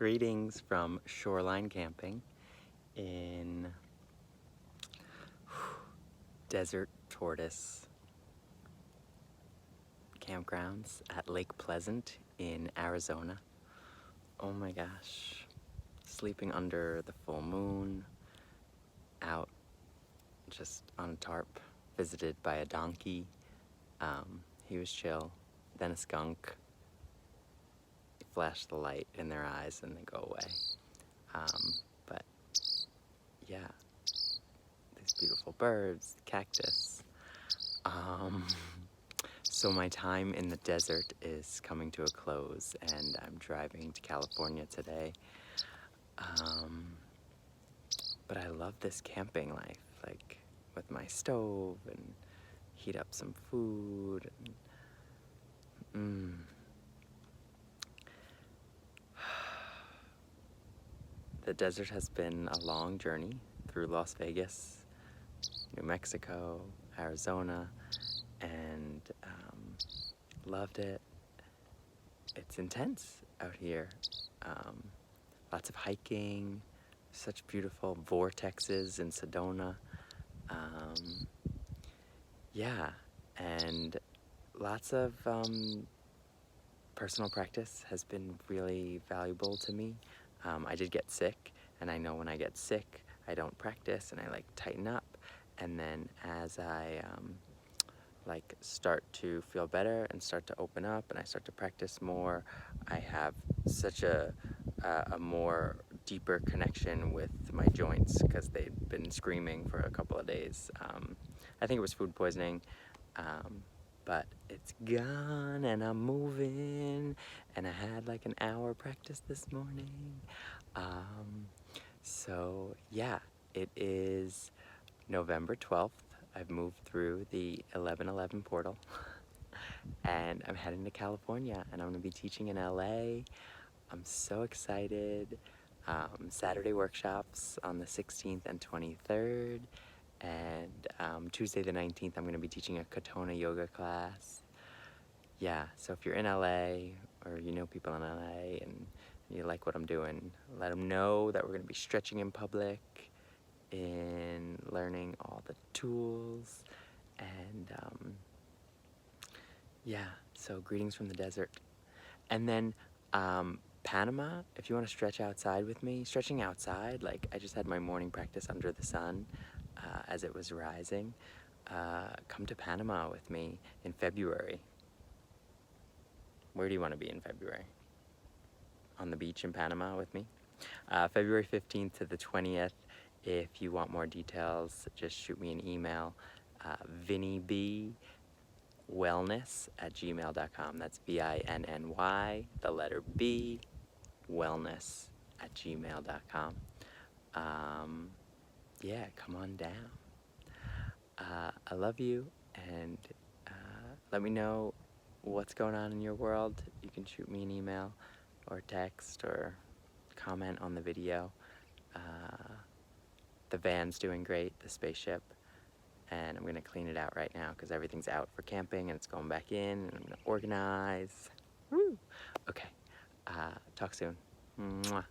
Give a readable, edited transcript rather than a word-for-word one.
Greetings from Shoreline Camping in Desert Tortoise Campgrounds at Lake Pleasant in Arizona. Oh my gosh, sleeping under the full moon, out just on a tarp, visited by a donkey. He was chill. Then a skunk. Flash the light in their eyes and they go away. But yeah, these beautiful birds, cactus. So my time in the desert is coming to a close and I'm driving to California today. But I love this camping life, like with my stove and heat up some food. The desert has been a long journey through Las Vegas, New Mexico, Arizona, and loved it. It's intense out here. Lots of hiking, such beautiful vortexes in Sedona. Yeah, and lots of personal practice has been really valuable to me. I did get sick, and I know when I get sick, I don't practice, and I like tighten up. And then as I like start to feel better and start to open up, and I start to practice more, I have such a more deeper connection with my joints because they'd been screaming for a couple of days. I think it was food poisoning. But it's gone and I'm moving, and I had like an hour practice this morning. So yeah, it is November 12th. I've moved through the 1111 portal and I'm heading to California, and I'm gonna be teaching in LA. I'm so excited. Saturday workshops on the 16th and 23rd. And Tuesday the 19th, I'm going to be teaching a Katona yoga class. Yeah, so if you're in LA or you know people in LA and you like what I'm doing, let them know that we're going to be stretching in public and learning all the tools. And yeah, so greetings from the desert. And then Panama, if you want to stretch outside with me, stretching outside, like I just had my morning practice under the sun as it was rising. Come to Panama with me in February. Where do you want to be in February? On the beach in Panama with me? February 15th to the 20th. If you want more details, just shoot me an email. VinnyBwellness@gmail.com. That's VINNY, the letter B, wellness@gmail.com. Yeah, come on down. I love you, and let me know what's going on in your world. You can shoot me an email or text or comment on the video. The van's doing great, the spaceship, and I'm gonna clean it out right now because everything's out for camping and it's going back in, and I'm gonna organize. Woo! Okay, talk soon. Mwah.